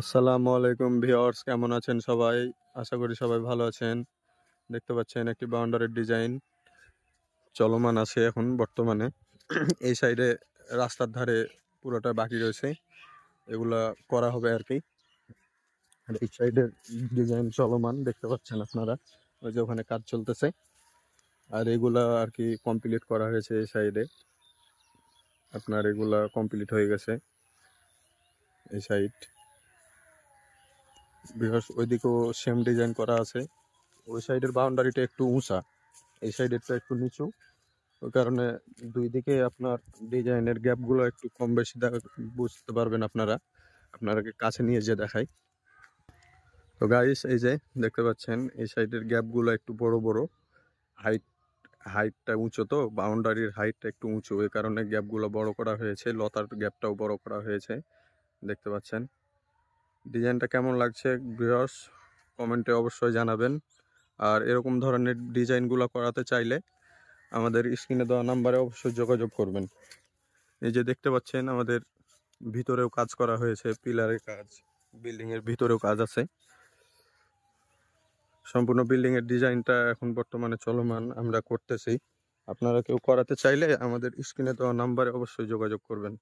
আসসালামু আলাইকুম ভিউয়ার্স, কেমন আছেন সবাই? আশা করি সবাই ভালো আছেন। দেখতে পাচ্ছেন একটি বাউন্ডারির ডিজাইন চলমান আছে এখন বর্তমানে। এই সাইডে রাস্তার ধারে পুরোটা বাকি রয়েছে, এগুলা করা হবে আর কি। আর এই সাইডের ডিজাইন চলমান দেখতে পাচ্ছেন আপনারা, ওই যে ওখানে কাজ চলতেছে। আর এগুলা আর কি কমপ্লিট করা হয়েছে এই সাইডে, আপনার এগুলা কমপ্লিট হয়ে গেছে এই সাইড। ভিউয়ার্স, ওইদিকেও সেম ডিজাইন করা আছে। ওই সাইডের বাউন্ডারিটা একটু উঁচা, এই সাইডেরটা একটু নিচু। ওই কারণে দুই দিকে আপনার ডিজাইনের গ্যাপগুলো একটু কম বেশি বুঝতে পারবেন আপনারা। আপনারাকে কাছে নিয়ে যে দেখাই। তো গাইস, এই যে দেখতে পাচ্ছেন এই সাইডের গ্যাপগুলো একটু বড় বড়। হাইট হাইটটা উঁচু, তো বাউন্ডারির হাইটটা একটু উঁচু, এই কারণে গ্যাপগুলো বড় করা হয়েছে। লতার গ্যাপটাও বড় করা হয়েছে, দেখতে পাচ্ছেন। ডিজাইনটা কেমন লাগছে ভিউয়ার্স কমেন্টে অবশ্যই জানাবেন। আর এরকম ধরনের ডিজাইনগুলো করাতে চাইলে আমাদের স্ক্রিনে দেওয়া নাম্বারে অবশ্যই যোগাযোগ করবেন। এই যে দেখতে পাচ্ছেন আমাদের ভিতরেও কাজ করা হয়েছে, পিলারের কাজ, বিল্ডিং এর ভিতরেও কাজ আছে। সম্পূর্ণ বিল্ডিং এর ডিজাইনটা এখন বর্তমানে চলমান, আমরা করতেছি। আপনারা কেউ করাতে চাইলে আমাদের স্ক্রিনে দেওয়া নাম্বারে অবশ্যই যোগাযোগ করবেন।